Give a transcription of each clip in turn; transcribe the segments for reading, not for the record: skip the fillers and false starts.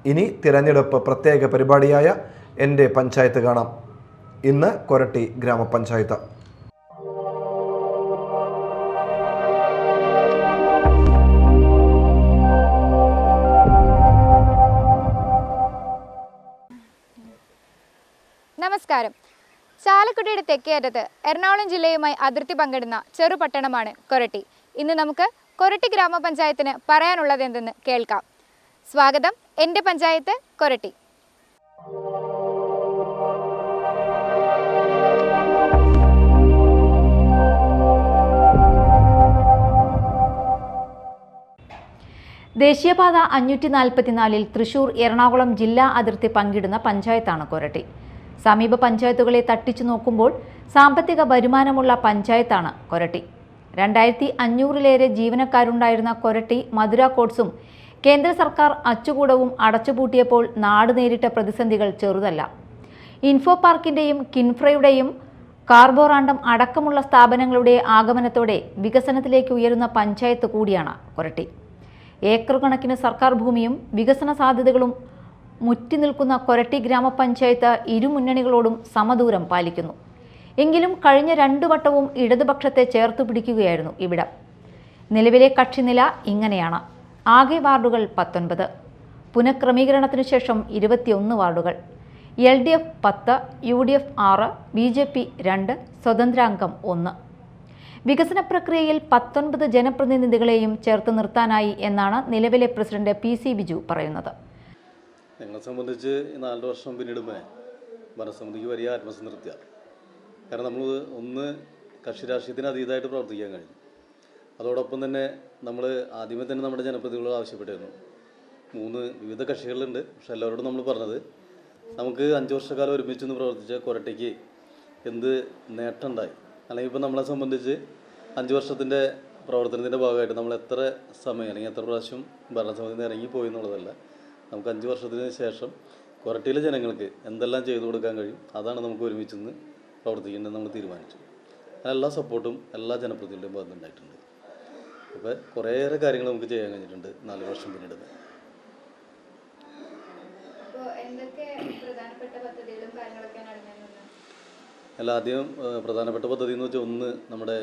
ഇനി തിരഞ്ഞെടുപ്പ് പ്രത്യേക പരിപാടിയായ എൻ്റെ പഞ്ചായത്ത് കാണാം. ഇന്ന് കൊരട്ടി ഗ്രാമപഞ്ചായത്ത്. നമസ്കാരം. ചാലക്കുടിയുടെ തെക്കേയറ്റത്ത് എറണാകുളം ജില്ലയുമായി അതിർത്തി പങ്കിടുന്ന ചെറുപട്ടണമാണ് കൊരട്ടി. ഇന്ന് നമുക്ക് കൊരട്ടി ഗ്രാമപഞ്ചായത്തിന് പറയാനുള്ളത് എന്തെന്ന് കേൾക്കാം. സ്വാഗതം, എൻ്റെ പഞ്ചായത്ത് കൊരട്ടി. ദേശീയപാത 544 തൃശൂർ എറണാകുളം ജില്ലാ അതിർത്തി പങ്കിടുന്ന പഞ്ചായത്താണ് കൊരട്ടി. സമീപ പഞ്ചായത്തുകളെ തട്ടിച്ചു നോക്കുമ്പോൾ സാമ്പത്തിക വരുമാനമുള്ള പഞ്ചായത്താണ് കൊരട്ടി. 2500-ലേറെ ജീവനക്കാരുണ്ടായിരുന്ന കൊരട്ടി മധുര കോട്ട്സും കേന്ദ്ര സർക്കാർ അച്ചുകൂടവും അടച്ചുപൂട്ടിയപ്പോൾ നാട് നേരിട്ട പ്രതിസന്ധികൾ ചെറുതല്ല. ഇൻഫോ പാർക്കിൻ്റെയും കിൻഫ്രയുടെയും കാർബോറാണ്ടം അടക്കമുള്ള സ്ഥാപനങ്ങളുടെ ആഗമനത്തോടെ വികസനത്തിലേക്ക് ഉയരുന്ന പഞ്ചായത്ത് കൂടിയാണ് കൊരട്ടി. ഏക്കർ കണക്കിന് സർക്കാർ ഭൂമിയും വികസന സാധ്യതകളും മുറ്റി നിൽക്കുന്ന കൊരട്ടി ഗ്രാമപഞ്ചായത്ത് ഇരുമുന്നണികളോടും സമദൂരം പാലിക്കുന്നു. എങ്കിലും കഴിഞ്ഞ 2 വട്ടവും ഇടതുപക്ഷത്തെ ചേർത്തു പിടിക്കുകയായിരുന്നു ഇവിടം. നിലവിലെ കക്ഷിനില ഇങ്ങനെയാണ്. ആകെ വാർഡുകൾ 19, പുനഃക്രമീകരണത്തിനു ശേഷം 21 വാർഡുകൾ. LDF 10, UDF 6, BJP 2, സ്വതന്ത്രാംഗം 1. വികസന പ്രക്രിയയിൽ 19 ജനപ്രതിനിധികളെയും ചേർത്ത് നിർത്താനായി എന്നാണ് നിലവിലെ പ്രസിഡന്റ് PC ബിജു പറയുന്നത്. ഞങ്ങളെ സംബന്ധിച്ച് 4 വർഷം പിന്നിടുമ്പോൾ ഭരണസമിതിക്ക് വലിയ ആത്മസംതൃപ്തിയാണ്. കാരണം നമ്മൾ ഒന്ന് കക്ഷി രാഷ്ട്രീയത്തിന് അതീതമായിട്ട് പ്രവർത്തിക്കാൻ കഴിഞ്ഞു. അതോടൊപ്പം തന്നെ നമ്മൾ ആദ്യമേ തന്നെ നമ്മുടെ ജനപ്രതിനിധികളോട് ആവശ്യപ്പെട്ടിരുന്നു. 3 വിവിധ കക്ഷികളുണ്ട്. പക്ഷെ എല്ലാവരോടും നമ്മൾ പറഞ്ഞത് നമുക്ക് 5 വർഷക്കാലം ഒരുമിച്ച് നിന്ന് പ്രവർത്തിച്ച കൊരട്ടിക്ക് എന്ത് നേട്ടമുണ്ടായി, അല്ലെങ്കിൽ ഇപ്പോൾ നമ്മളെ സംബന്ധിച്ച് 5 വർഷത്തിൻ്റെ പ്രവർത്തനത്തിൻ്റെ ഭാഗമായിട്ട് നമ്മൾ എത്ര സമയം അല്ലെങ്കിൽ എത്ര പ്രാവശ്യം ഭരണസമിതിയിൽ നിന്ന് ഇറങ്ങിപ്പോയി എന്നുള്ളതല്ല, നമുക്ക് 5 വർഷത്തിന് ശേഷം കൊരട്ടിയിലെ ജനങ്ങൾക്ക് എന്തെല്ലാം ചെയ്തു കൊടുക്കാൻ കഴിയും, അതാണ് നമുക്ക് ഒരുമിച്ച് നിന്ന് പ്രവർത്തിക്കേണ്ടത് നമ്മൾ തീരുമാനിച്ചു. എല്ലാ സപ്പോർട്ടും എല്ലാ ജനപ്രതിനിധികളുടെയും ഭാഗത്തുണ്ടായിട്ടുണ്ട്. അപ്പോൾ കുറേയേറെ കാര്യങ്ങൾ നമുക്ക് ചെയ്യാൻ കഴിഞ്ഞിട്ടുണ്ട് 4 വർഷം പിന്നിടുന്നത്. അല്ല, ആദ്യം പ്രധാനപ്പെട്ട പദ്ധതി എന്ന് വെച്ചാൽ ഒന്ന് നമ്മുടെ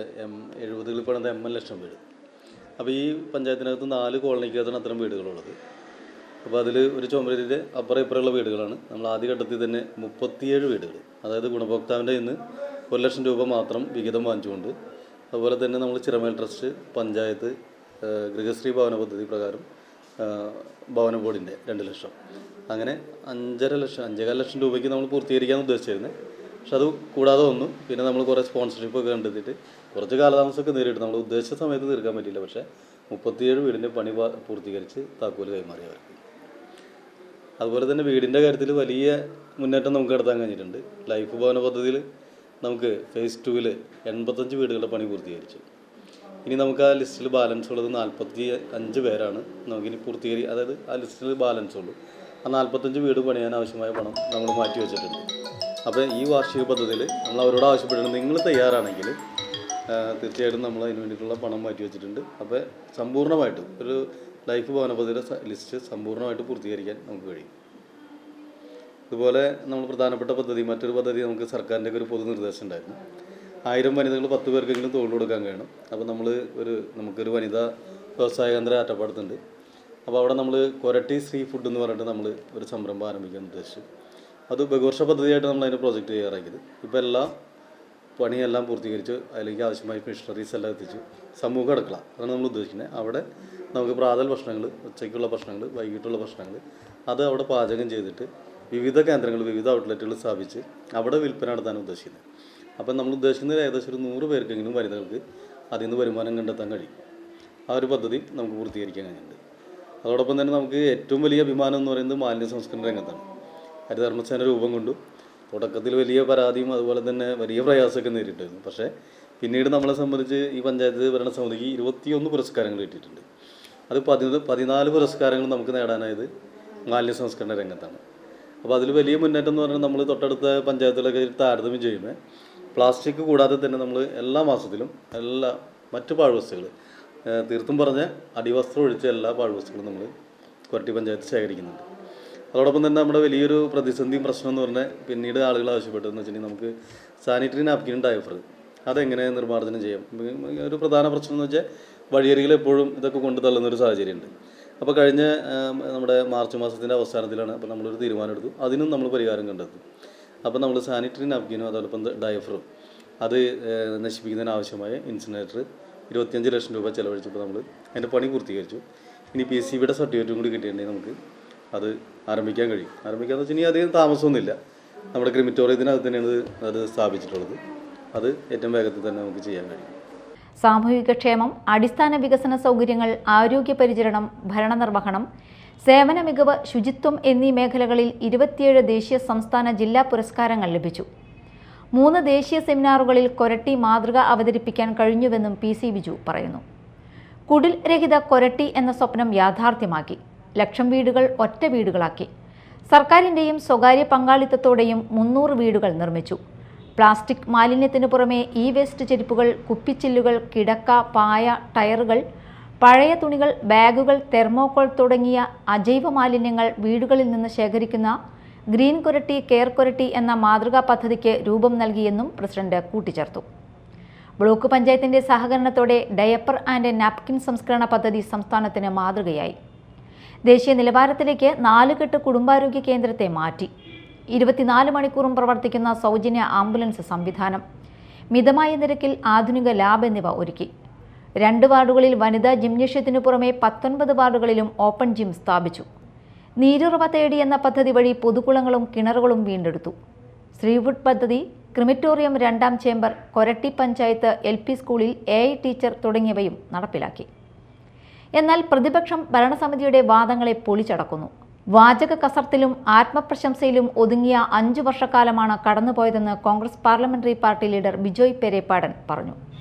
70കളിൽ പണിത ML ലക്ഷം വീട്. അപ്പോൾ ഈ പഞ്ചായത്തിനകത്ത് 4 കോളനിക്കകത്താണ് അത്തരം വീടുകളുള്ളത്. അപ്പോൾ അതിൽ ഒരു ചുമരിൽ അപ്പുറം ഇപ്പുറമുള്ള വീടുകളാണ്. നമ്മൾ ആദ്യഘട്ടത്തിൽ തന്നെ 37 വീടുകൾ, അതായത് ഗുണഭോക്താവിൻ്റെ ഇന്ന് 1 ലക്ഷം രൂപ മാത്രം വിഹിതം വാങ്ങിച്ചുകൊണ്ട്, അതുപോലെ തന്നെ നമ്മൾ ചിറമേൽ ട്രസ്റ്റ്, പഞ്ചായത്ത്, ഗൃഹശ്രീ ഭവന പദ്ധതി പ്രകാരം ഭവന ബോർഡിൻ്റെ 2 ലക്ഷം, അങ്ങനെ 5.5 ലക്ഷം രൂപയ്ക്ക് നമ്മൾ പൂർത്തീകരിക്കാൻ ഉദ്ദേശിച്ചിരുന്നത്. പക്ഷെ അത് കൂടാതെ വന്നു. പിന്നെ നമ്മൾ കുറേ സ്പോൺസർഷിപ്പൊക്കെ കണ്ടെത്തിയിട്ട് കുറച്ച് കാലതാമസമൊക്കെ നേരിട്ട് നമ്മൾ ഉദ്ദേശിച്ച സമയത്ത് തീർക്കാൻ പറ്റിയില്ല. പക്ഷേ 37 വീടിൻ്റെ പണി പൂർത്തീകരിച്ച് താക്കോൽ കൈമാറിയവർക്ക്. അതുപോലെ തന്നെ വീടിൻ്റെ കാര്യത്തിൽ വലിയ മുന്നേറ്റം നമുക്ക് നടത്താൻ കഴിഞ്ഞിട്ടുണ്ട്. ലൈഫ് ഭവന പദ്ധതിയിൽ നമുക്ക് ഫേസ് 2-ൽ 85 വീടുകളുടെ പണി പൂർത്തീകരിച്ചു. ഇനി നമുക്ക് ആ ലിസ്റ്റിൽ ബാലൻസ് ഉള്ളത് 45 പേരാണ് നമുക്കിനി അതായത് ആ ലിസ്റ്റിൽ ബാലൻസ് ഉള്ളൂ. ആ 45 വീട് പണിയാൻ ആവശ്യമായ പണം നമ്മൾ മാറ്റി വെച്ചിട്ടുണ്ട്. അപ്പോൾ ഈ വാർഷിക പദ്ധതിയിൽ നമ്മൾ അവരോട് ആവശ്യപ്പെട്ടിട്ടുണ്ട്, നിങ്ങൾ തയ്യാറാണെങ്കിൽ തീർച്ചയായിട്ടും നമ്മൾ അതിന് വേണ്ടിയിട്ടുള്ള പണം മാറ്റി വെച്ചിട്ടുണ്ട്. അപ്പോൾ സമ്പൂർണ്ണമായിട്ടും ഒരു ലൈഫ് ഭവന പദ്ധതിയുടെ ലിസ്റ്റ് സമ്പൂർണ്ണമായിട്ട് പൂർത്തീകരിക്കാൻ നമുക്ക് കഴിയും. അതുപോലെ നമ്മൾ പ്രധാനപ്പെട്ട പദ്ധതി, മറ്റൊരു പദ്ധതി നമുക്ക് സർക്കാരിൻ്റെ ഒരു പൊതു നിർദ്ദേശം ഉണ്ടായിരുന്നു. 1000 വനിതകൾ 10 പേർക്കെങ്കിലും തൊഴിൽ കൊടുക്കാൻ കഴിയണം. അപ്പോൾ നമുക്കൊരു വനിതാ വ്യവസായ കേന്ദ്രം ആറ്റപ്പാടത്തുണ്ട്. അപ്പോൾ അവിടെ നമ്മൾ കൊരട്ടി സ്ട്രീ ഫുഡ് എന്ന് പറഞ്ഞിട്ട് നമ്മൾ ഒരു സംരംഭം ആരംഭിക്കാൻ ഉദ്ദേശിച്ചു. അത് ബഹുവർഷ പദ്ധതിയായിട്ട് നമ്മൾ അതിൻ്റെ പ്രോജക്റ്റ് തയ്യാറാക്കിയത്. ഇപ്പോൾ പണിയെല്ലാം പൂർത്തീകരിച്ച് അതിലേക്ക് ആവശ്യമായ മിഷണറീസ് എല്ലാം എത്തിച്ചു. സമൂഹ അടുക്കള അതാണ് നമ്മൾ ഉദ്ദേശിക്കുന്നത്. അവിടെ നമുക്ക് പ്രാതൽ ഭക്ഷണങ്ങൾ, ഉച്ചയ്ക്കുള്ള ഭക്ഷണങ്ങൾ, വൈകിട്ടുള്ള ഭക്ഷണങ്ങൾ അത് അവിടെ പാചകം ചെയ്തിട്ട് വിവിധ കേന്ദ്രങ്ങൾ, വിവിധ ഔട്ട്ലെറ്റുകൾ സ്ഥാപിച്ച് അവിടെ വിൽപ്പന നടത്താൻ ഉദ്ദേശിക്കുന്നത്. അപ്പം നമ്മൾ ഉദ്ദേശിക്കുന്നത് ഏകദേശം ഒരു 100 പേർക്കെങ്കിലും വനിതകൾക്ക് അതിൽ നിന്ന് വരുമാനം കണ്ടെത്താൻ കഴിയും. ആ ഒരു പദ്ധതി നമുക്ക് പൂർത്തീകരിക്കാൻ കഴിഞ്ഞിട്ടുണ്ട്. അതോടൊപ്പം തന്നെ നമുക്ക് ഏറ്റവും വലിയ അഭിമാനം എന്ന് പറയുന്നത് മാലിന്യ സംസ്കരണ രംഗത്താണ്. ഹരിതകർമ്മസേന രൂപം കൊണ്ടു. തുടക്കത്തിൽ വലിയ പരാതിയും അതുപോലെ തന്നെ വലിയ പ്രയാസമൊക്കെ നേരിട്ടിരുന്നു. പക്ഷേ പിന്നീട് നമ്മളെ സംബന്ധിച്ച് ഈ പഞ്ചായത്ത് ഭരണസമിതിക്ക് 21 പുരസ്കാരങ്ങൾ കിട്ടിയിട്ടുണ്ട്. അത് 14 പുരസ്കാരങ്ങൾ നമുക്ക് നേടാനായത് മാലിന്യ സംസ്കരണ രംഗത്താണ്. അപ്പോൾ അതിൽ വലിയ മുന്നേറ്റം എന്ന് പറഞ്ഞാൽ നമ്മൾ തൊട്ടടുത്ത പഞ്ചായത്തുകളൊക്കെ താരതമ്യം ചെയ്യുമ്പോൾ പ്ലാസ്റ്റിക് കൂടാതെ തന്നെ നമ്മൾ എല്ലാ മാസത്തിലും മറ്റ് പാഴ്വസ്തുക്കൾ, തീർത്തും പറഞ്ഞ അടിവസ്ത്രം ഒഴിച്ച എല്ലാ പാഴ്വസ്തുക്കളും നമ്മൾ കൊരട്ടി പഞ്ചായത്ത് ശേഖരിക്കുന്നുണ്ട്. അതോടൊപ്പം തന്നെ നമ്മുടെ വലിയൊരു പ്രതിസന്ധിയും പ്രശ്നം എന്ന് പറഞ്ഞാൽ പിന്നീട് ആളുകൾ ആവശ്യപ്പെട്ടതെന്ന് വെച്ചിട്ടുണ്ടെങ്കിൽ നമുക്ക് സാനിറ്ററി നാപ്കിൻ ഡയഫർ അതെങ്ങനെ നിർമ്മാർജ്ജനം ചെയ്യാം. ഒരു പ്രധാന പ്രശ്നം എന്ന് വെച്ചാൽ വഴിയരികിൽ എപ്പോഴും ഇതൊക്കെ കൊണ്ടു തള്ളുന്നൊരു സാഹചര്യമുണ്ട്. അപ്പോൾ കഴിഞ്ഞ നമ്മുടെ മാർച്ച് മാസത്തിൻ്റെ അവസാനത്തിലാണ് അപ്പോൾ നമ്മളൊരു തീരുമാനം എടുത്തു, അതിനും നമ്മൾ പരിഹാരം കണ്ടെത്തും. അപ്പോൾ നമ്മൾ സാനിറ്ററി നാപ്കിനും അതോടൊപ്പം ഡയഫറും അത് നശിപ്പിക്കുന്നതിന് ആവശ്യമായ ഇൻസിനറേറ്റർ 25 ലക്ഷം രൂപ ചിലവഴിച്ചപ്പോൾ നമ്മൾ അതിൻ്റെ പണി പൂർത്തീകരിച്ചു. ഇനി PCBയുടെ സർട്ടിഫിക്കറ്റും കൂടി കിട്ടിയിട്ടുണ്ടെങ്കിൽ നമുക്ക് അത് ആരംഭിക്കാൻ കഴിയും. ആരംഭിക്കാന്ന് വെച്ച് കഴിഞ്ഞാൽ അധികം താമസമൊന്നുമില്ല. നമ്മുടെ ക്രിമിറ്റോറിയത്തിനകത്ത് തന്നെയാണ് അത് സ്ഥാപിച്ചിട്ടുള്ളത്. അത് ഏറ്റവും വേഗത്തിൽ തന്നെ നമുക്ക് ചെയ്യാൻ കഴിയും. സാമൂഹികക്ഷേമം, അടിസ്ഥാന വികസന സൗകര്യങ്ങൾ, ആരോഗ്യ പരിചരണം, ഭരണനിർവഹണം, സേവന മികവ്, ശുചിത്വം എന്നീ മേഖലകളിൽ 27 ദേശീയ, സംസ്ഥാന, ജില്ലാ പുരസ്കാരങ്ങൾ ലഭിച്ചു. 3 ദേശീയ സെമിനാറുകളിൽ കൊരട്ടി മാതൃക അവതരിപ്പിക്കാൻ കഴിഞ്ഞുവെന്നും PC ബിജു പറയുന്നു. കുടിൽ രഹിത കൊരട്ടി എന്ന സ്വപ്നം യാഥാർത്ഥ്യമാക്കി. 1,00,000 വീടുകൾ ഒറ്റ വീടുകളാക്കി. സർക്കാരിൻ്റെയും സ്വകാര്യ പങ്കാളിത്തത്തോടെയും 300 വീടുകൾ നിർമ്മിച്ചു. പ്ലാസ്റ്റിക് മാലിന്യത്തിനു പുറമെ വേസ്റ്റ് ചെരുപ്പുകൾ, കുപ്പിച്ചില്ലുകൾ, കിടക്ക, പായ, ടയറുകൾ, പഴയ തുണികൾ, ബാഗുകൾ, തെർമോക്കോൾ തുടങ്ങിയ അജൈവ മാലിന്യങ്ങൾ വീടുകളിൽ നിന്ന് ശേഖരിക്കുന്ന ഗ്രീൻ കൊരട്ടി, കെയർ കൊരട്ടി എന്ന മാതൃകാ പദ്ധതിക്ക് രൂപം നൽകിയെന്നും പ്രസിഡന്റ് കൂട്ടിച്ചേർത്തു. ബ്ലോക്ക് പഞ്ചായത്തിന്റെ സഹകരണത്തോടെ ഡയപ്പർ ആൻഡ് നാപ്കിൻ സംസ്കരണ പദ്ധതി സംസ്ഥാനത്തിന് മാതൃകയായി. ദേശീയ നിലവാരത്തിലേക്ക് 4 കെട്ട് കുടുംബാരോഗ്യ കേന്ദ്രത്തെ മാറ്റി. 24 മണിക്കൂറും പ്രവർത്തിക്കുന്ന സൗജന്യ ആംബുലൻസ് സംവിധാനം, മിതമായ നിരക്കിൽ ആധുനിക ലാബ് എന്നിവ ഒരുക്കി. 2 വാർഡുകളിൽ വനിതാ ജിംനേഷ്യത്തിനു പുറമെ 19 വാർഡുകളിലും ഓപ്പൺ ജിം സ്ഥാപിച്ചു. നീരുറവ തേടി എന്ന പദ്ധതി വഴി പൊതുകുളങ്ങളും കിണറുകളും വീണ്ടെടുത്തു. ശ്രീവുഡ് പദ്ധതി, ക്രിമിറ്റോറിയം 2ാം ചേംബർ, കൊരട്ടി പഞ്ചായത്ത് LP സ്കൂളിൽ AI ടീച്ചർ തുടങ്ങിയവയും നടപ്പിലാക്കി. എന്നാൽ പ്രതിപക്ഷം ഭരണസമിതിയുടെ വാദങ്ങളെ പൊളിച്ചടക്കുന്നു. വാചക കസർത്തിലും ആത്മപ്രശംസയിലും ഒതുങ്ങിയ 5 വർഷക്കാലമാണ് കടന്നുപോയതെന്ന് Congress parliamentary party leader Bijoy Perepadan പറഞ്ഞു.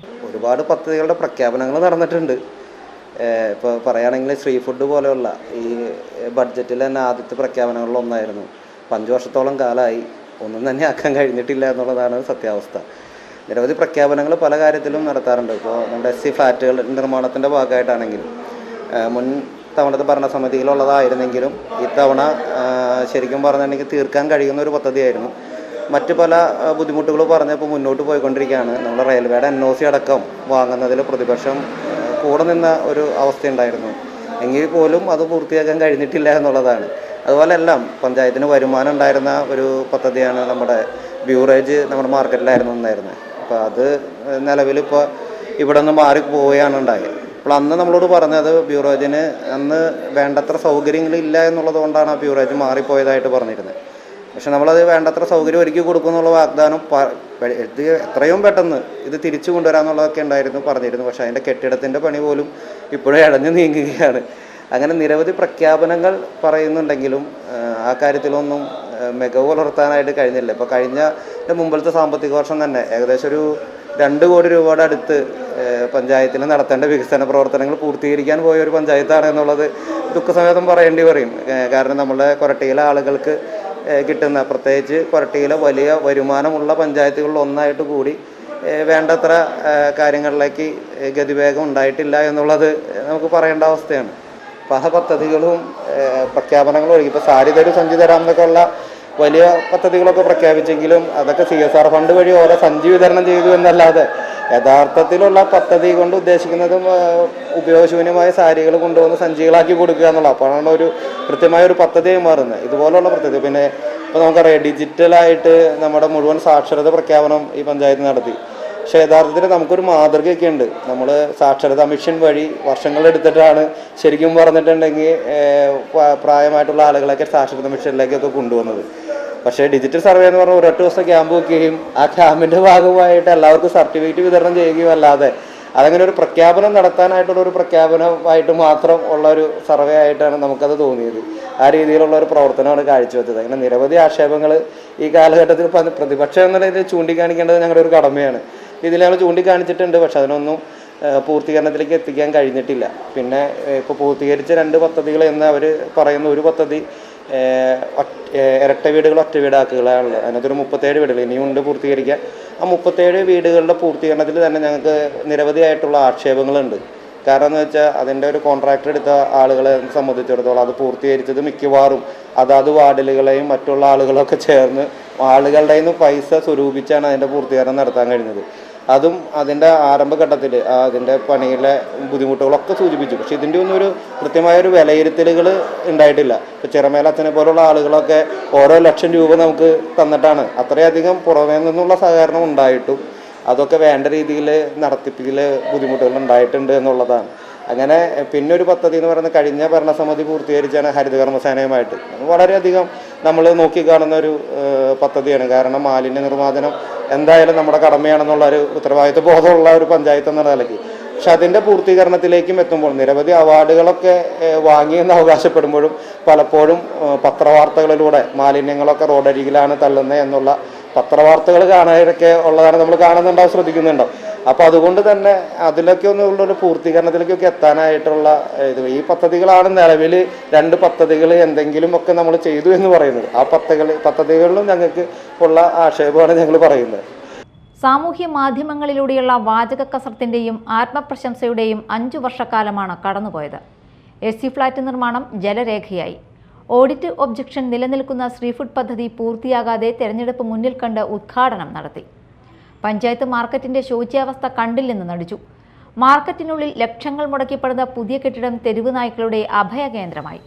ഒരുപാട് പദ്ധതികളുടെ പ്രഖ്യാപനങ്ങൾ നടന്നിട്ടുണ്ട്. ഇപ്പോൾ പറയുകയാണെങ്കിൽ ശ്രീ ഫുഡ് പോലെയുള്ള ഈ ബഡ്ജറ്റിൽ തന്നെ ആദ്യത്തെ പ്രഖ്യാപനങ്ങളിലൊന്നായിരുന്നു. 5 വർഷത്തോളം കാലമായി ഒന്നും തന്നെ ആക്കാൻ കഴിഞ്ഞിട്ടില്ല എന്നുള്ളതാണ് സത്യാവസ്ഥ. നിരവധി പ്രഖ്യാപനങ്ങൾ പല കാര്യത്തിലും നടത്താറുണ്ട്. ഇപ്പോൾ നമ്മുടെ SC ഫ്ലാറ്റുകൾ നിർമ്മാണത്തിൻ്റെ ഭാഗമായിട്ടാണെങ്കിലും മുൻ തവണത്തെ ഭരണസമിതിയിലുള്ളതായിരുന്നെങ്കിലും ഇത്തവണ ശരിക്കും പറഞ്ഞിട്ടുണ്ടെങ്കിൽ തീർക്കാൻ കഴിയുന്ന ഒരു പദ്ധതിയായിരുന്നു. മറ്റ് പല ബുദ്ധിമുട്ടുകൾ പറഞ്ഞപ്പോൾ മുന്നോട്ട് പോയിക്കൊണ്ടിരിക്കുകയാണ്. നമ്മൾ റെയിൽവേയുടെ NOC അടക്കം വാങ്ങുന്നതിൽ പ്രതിപക്ഷം കൂടെ നിന്ന ഒരു അവസ്ഥയുണ്ടായിരുന്നു. എങ്കിൽ പോലും അത് പൂർത്തിയാക്കാൻ കഴിഞ്ഞിട്ടില്ല എന്നുള്ളതാണ്. അതുപോലെ എല്ലാം പഞ്ചായത്തിന് വരുമാനം ഉണ്ടായിരുന്ന ഒരു പദ്ധതിയാണ് നമ്മുടെ ബ്യൂറേജ് നമ്മുടെ മാർക്കറ്റിലായിരുന്നു ഉണ്ടായിരുന്നത്. അപ്പോൾ അത് നിലവിലിപ്പോൾ ഇവിടെ നിന്ന് മാറി പോവുകയാണ് ഉണ്ടായത്. അപ്പോൾ അന്ന് നമ്മളോട് പറഞ്ഞത് ബ്യൂറേജിന് അന്ന് വേണ്ടത്ര സൗകര്യങ്ങളില്ല എന്നുള്ളത് കൊണ്ടാണ് ആ ബ്യൂറേജ് മാറിപ്പോയതായിട്ട് പറഞ്ഞിരുന്നത്. പക്ഷെ നമ്മളത് വേണ്ടത്ര സൗകര്യം ഒരുക്കി കൊടുക്കുമെന്നുള്ള വാഗ്ദാനം എത്രയും പെട്ടെന്ന് ഇത് തിരിച്ചു കൊണ്ടുവരാമെന്നുള്ളതൊക്കെ ഉണ്ടായിരുന്നു പറഞ്ഞിരുന്നു. പക്ഷേ അതിൻ്റെ കെട്ടിടത്തിൻ്റെ പണി പോലും ഇപ്പോഴും ഇഴഞ്ഞു നീങ്ങുകയാണ്. അങ്ങനെ നിരവധി പ്രഖ്യാപനങ്ങൾ പറയുന്നുണ്ടെങ്കിലും ആ കാര്യത്തിലൊന്നും മികവ് പുലർത്താനായിട്ട് കഴിഞ്ഞില്ല. ഇപ്പോൾ കഴിഞ്ഞ മുമ്പത്തെ സാമ്പത്തിക വർഷം തന്നെ ഏകദേശം ഒരു 2 കോടി രൂപയുടെ അടുത്ത് പഞ്ചായത്തിൽ നടത്തേണ്ട വികസന പ്രവർത്തനങ്ങൾ പൂർത്തീകരിക്കാൻ പോയ ഒരു പഞ്ചായത്താണ് എന്നുള്ളത് ദുഃഖസമേതം പറയേണ്ടി വരും. കാരണം നമ്മുടെ കൊരട്ടിയിലെ ആളുകൾക്ക് കിട്ടുന്ന, പ്രത്യേകിച്ച് കൊരട്ടിയിലെ വലിയ വരുമാനമുള്ള പഞ്ചായത്തുകളിൽ ഒന്നായിട്ട് കൂടി വേണ്ടത്ര കാര്യങ്ങളിലേക്ക് ഗതിവേഗം ഉണ്ടായിട്ടില്ല എന്നുള്ളത് നമുക്ക് പറയേണ്ട അവസ്ഥയാണ്. പല പദ്ധതികളും പ്രഖ്യാപനങ്ങളും ഒഴുകി. ഇപ്പോൾ സാരിതരു സഞ്ചി തരാം എന്നൊക്കെയുള്ള വലിയ പദ്ധതികളൊക്കെ പ്രഖ്യാപിച്ചെങ്കിലും അതൊക്കെ CSR ഫണ്ട് വഴി ഓരോ സഞ്ചി വിതരണം ചെയ്തു എന്നല്ലാതെ യഥാർത്ഥത്തിലുള്ള പദ്ധതി കൊണ്ട് ഉദ്ദേശിക്കുന്നതും ഉപയോഗശൂന്യമായ സാരികൾ കൊണ്ടുവന്ന് സഞ്ചികളാക്കി കൊടുക്കുക എന്നുള്ള, അപ്പോഴാണ് ഒരു കൃത്യമായ ഒരു പദ്ധതിയായി മാറുന്നത്. ഇതുപോലുള്ള പദ്ധതി പിന്നെ ഇപ്പോൾ നമുക്കറിയാം, ഡിജിറ്റലായിട്ട് നമ്മുടെ മുഴുവൻ സാക്ഷരത പ്രഖ്യാപനം ഈ പഞ്ചായത്ത് നടത്തി. പക്ഷേ യഥാർത്ഥത്തിൽ നമുക്കൊരു മാതൃകയൊക്കെ ഉണ്ട്. നമ്മൾ സാക്ഷരതാ മിഷൻ വഴി വർഷങ്ങളെടുത്തിട്ടാണ് ശരിക്കും പറഞ്ഞിട്ടുണ്ടെങ്കിൽ പ്രായമായിട്ടുള്ള ആളുകളൊക്കെ സാക്ഷരതാ മിഷനിലേക്കൊക്കെ കൊണ്ടുവന്നത്. പക്ഷേ ഡിജിറ്റൽ സർവേ എന്ന് പറഞ്ഞാൽ ഒരൊറ്റ ദിവസം ക്യാമ്പ് വെക്കുകയും ആ ക്യാമ്പിൻ്റെ ഭാഗമായിട്ട് എല്ലാവർക്കും സർട്ടിഫിക്കറ്റ് വിതരണം ചെയ്യുകയും അല്ലാതെ അതങ്ങനെ ഒരു പ്രഖ്യാപനം നടത്താനായിട്ടുള്ളൊരു പ്രഖ്യാപനമായിട്ട് മാത്രം ഉള്ളൊരു സർവേ ആയിട്ടാണ് നമുക്കത് തോന്നിയത്. ആ രീതിയിലുള്ള ഒരു പ്രവർത്തനമാണ് കാഴ്ചവെച്ചത്. അങ്ങനെ നിരവധി ആക്ഷേപങ്ങൾ ഈ കാലഘട്ടത്തിൽ പ്രതിപക്ഷം എന്ന രീതിയിൽ ചൂണ്ടിക്കാണിക്കേണ്ടത് ഞങ്ങളുടെ ഒരു കടമയാണ്. ഇതിൽ ഞങ്ങൾ ചൂണ്ടിക്കാണിച്ചിട്ടുണ്ട്. പക്ഷെ അതിനൊന്നും പൂർത്തീകരണത്തിലേക്ക് എത്തിക്കാൻ കഴിഞ്ഞിട്ടില്ല. പിന്നെ ഇപ്പോൾ പൂർത്തീകരിച്ച 2 പദ്ധതികൾ എന്ന് അവർ പറയുന്ന ഒരു പദ്ധതി ഇരട്ട വീടുകൾ ഒറ്റ വീടാക്കുകയാണുള്ളത്. അതിനകത്തൊരു 37 വീടുകൾ ഇനിയുണ്ട് പൂർത്തീകരിക്കാൻ. ആ 37 വീടുകളുടെ പൂർത്തീകരണത്തിൽ തന്നെ ഞങ്ങൾക്ക് നിരവധിയായിട്ടുള്ള ആക്ഷേപങ്ങളുണ്ട്. കാരണം എന്ന് വെച്ചാൽ അതിൻ്റെ ഒരു കോൺട്രാക്ട് എടുത്ത ആളുകളെ സംബന്ധിച്ചിടത്തോളം അത് പൂർത്തീകരിച്ചത് മിക്കവാറും അതാത് വാർഡുകളെയും മറ്റുള്ള ആളുകളൊക്കെ ചേർന്ന് ആളുകളുടെ നിന്ന് പൈസ സ്വരൂപിച്ചാണ് അതിൻ്റെ പൂർത്തീകരണം നടത്താൻ കഴിഞ്ഞത്. അതും അതിൻ്റെ ആരംഭഘട്ടത്തിൽ അതിൻ്റെ പണിയിലെ ബുദ്ധിമുട്ടുകളൊക്കെ സൂചിപ്പിച്ചു. പക്ഷേ ഇതിൻ്റെ ഒന്നും ഒരു കൃത്യമായൊരു വിലയിരുത്തലുകൾ ഉണ്ടായിട്ടില്ല. ഇപ്പോൾ ചിറമേലച്ഛനെ പോലുള്ള ആളുകളൊക്കെ ഓരോ ലക്ഷം രൂപ നമുക്ക് തന്നിട്ടാണ്. അത്രയധികം പുറമേ നിന്നുള്ള സഹകരണം ഉണ്ടായിട്ടും അതൊക്കെ വേണ്ട രീതിയിൽ നടത്തിപ്പിൽ ബുദ്ധിമുട്ടുകൾ ഉണ്ടായിട്ടുണ്ട് എന്നുള്ളതാണ്. അങ്ങനെ പിന്നെ ഒരു പദ്ധതി എന്ന് പറയുന്നത് കഴിഞ്ഞ ഭരണസമിതി പൂർത്തീകരിച്ചാണ് ഹരിതകർമ്മസേനയുമായിട്ട്. വളരെയധികം നമ്മൾ നോക്കിക്കാണുന്ന ഒരു പദ്ധതിയാണ്. കാരണം മാലിന്യ നിർമ്മാർജ്ജനം എന്തായാലും നമ്മുടെ കടമയാണെന്നുള്ളൊരു ഉത്തരവാദിത്വ ബോധമുള്ള ഒരു പഞ്ചായത്ത് എന്ന നിലയ്ക്ക്. പക്ഷെ അതിൻ്റെ പൂർത്തീകരണത്തിലേക്കും എത്തുമ്പോൾ നിരവധി അവാർഡുകളൊക്കെ വാങ്ങിയെന്ന് അവകാശപ്പെടുമ്പോഴും പലപ്പോഴും പത്രവാർത്തകളിലൂടെ മാലിന്യങ്ങളൊക്കെ റോഡരികിലാണ് തള്ളുന്നത് എന്നുള്ള പത്രവാർത്തകൾ കാണാനൊക്കെ ഉള്ളതാണ് നമ്മൾ കാണുന്നുണ്ടാവും, ശ്രദ്ധിക്കുന്നുണ്ടാവും. അപ്പോൾ അതുകൊണ്ട് തന്നെ അതിലൊക്കെ ഒന്നുള്ളൊരു പൂർത്തീകരണത്തിലേക്കൊക്കെ എത്താനായിട്ടുള്ള ഈ പദ്ധതികളാണ് നിലവിൽ 2 പദ്ധതികൾ എന്തെങ്കിലുമൊക്കെ നമ്മൾ ചെയ്തു എന്ന് പറയുന്നത്. ആ പദ്ധതികളിലും ഞങ്ങൾക്ക് ഉള്ള ആക്ഷേപമാണ് ഞങ്ങൾ പറയുന്നത്. സാമൂഹ്യ മാധ്യമങ്ങളിലൂടെയുള്ള വാചക കസർത്തിൻ്റെയും ആത്മപ്രശംസയുടെയും 5 വർഷക്കാലമാണ് കടന്നുപോയത്. AC ഫ്ലാറ്റ് നിർമ്മാണം ജലരേഖയായി. ഓഡിറ്റ് ഒബ്ജക്ഷൻ നിലനിൽക്കുന്ന സ്ട്രീറ്റ് പദ്ധതി പൂർത്തിയാകാതെ തെരഞ്ഞെടുപ്പ് മുന്നിൽ കണ്ട് ഉദ്ഘാടനം നടത്തി. പഞ്ചായത്ത് മാർക്കറ്റിന്റെ ശോച്യാവസ്ഥ കണ്ടില്ലെന്ന് നടിച്ചു. മാർക്കറ്റിനുള്ളിൽ ലക്ഷങ്ങൾ മുടക്കിപ്പെടുന്ന പുതിയ കെട്ടിടം തെരുവ് നായ്ക്കളുടെ അഭയകേന്ദ്രമായി.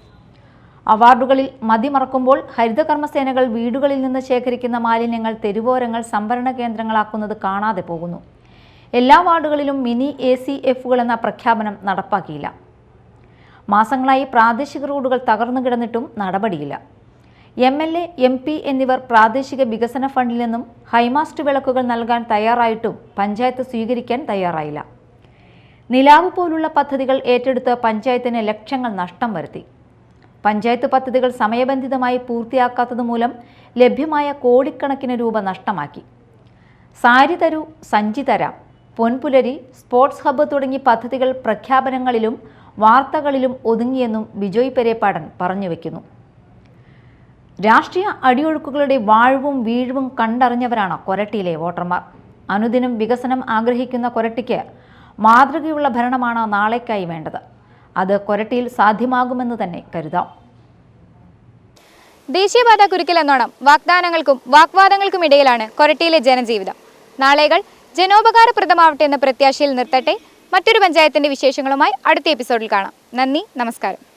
അവാർഡുകളിൽ മതിമറക്കുമ്പോൾ ഹരിതകർമ്മസേനകൾ വീടുകളിൽ നിന്ന് ശേഖരിക്കുന്ന മാലിന്യങ്ങൾ തെരുവോരങ്ങൾ സംഭരണ കേന്ദ്രങ്ങളാക്കുന്നത് കാണാതെ പോകുന്നു. എല്ലാ വാർഡുകളിലും മിനി ACFകൾ എന്ന പ്രഖ്യാപനം നടപ്പാക്കിയില്ല. മാസങ്ങളായി പ്രാദേശിക റോഡുകൾ തകർന്നു കിടന്നിട്ടും നടപടിയില്ല. MLA, MP എന്നിവർ പ്രാദേശിക വികസന ഫണ്ടിൽ നിന്നും ഹൈമാസ്റ്റ് വിളക്കുകൾ നൽകാൻ തയ്യാറായിട്ടും പഞ്ചായത്ത് സ്വീകരിക്കാൻ തയ്യാറായില്ല. നിലാവ് പോലുള്ള പദ്ധതികൾ ഏറ്റെടുത്ത് പഞ്ചായത്തിന് ലക്ഷങ്ങൾ നഷ്ടം വരുത്തി. പഞ്ചായത്ത് പദ്ധതികൾ സമയബന്ധിതമായി പൂർത്തിയാക്കാത്തതുമൂലം ലഭ്യമായ കോടിക്കണക്കിന് രൂപ നഷ്ടമാക്കി. സാരി തരൂ, സഞ്ചി തരാം, പൊൻപുലരി, സ്പോർട്സ് ഹബ്ബ് തുടങ്ങി പദ്ധതികൾ പ്രഖ്യാപനങ്ങളിലും വാർത്തകളിലും ഒതുങ്ങിയെന്നും ബിജോയ് പെരേപ്പാടൻ പറഞ്ഞു വയ്ക്കുന്നു. രാഷ്ട്രീയ അടിയൊഴുക്കുകളുടെ വാഴ്വും വീഴ്വും കണ്ടറിഞ്ഞവരാണ് കൊരട്ടിയിലെ വോട്ടർമാർ. അനുദിനം വികസനം ആഗ്രഹിക്കുന്ന കൊരട്ടിക്ക് മാതൃകയുള്ള ഭരണമാണ് നാളേക്കായി വേണ്ടത്. അത് കൊരട്ടിയിൽ സാധ്യമാകുമെന്ന് തന്നെ കരുതാം. ദേശീയപാത കുരുക്കിൽ എന്നോണം വാഗ്ദാനങ്ങൾക്കും വാഗ്വാദങ്ങൾക്കും ഇടയിലാണ് കൊരട്ടിയിലെ ജനജീവിതം. നാളെകൾ ജനോപകാരപ്രദമാവട്ടെ എന്ന പ്രത്യാശയിൽ നിർത്തട്ടെ. മറ്റൊരു പഞ്ചായത്തിന്റെ വിശേഷങ്ങളുമായി അടുത്ത എപ്പിസോഡിൽ കാണാം. നന്ദി, നമസ്കാരം.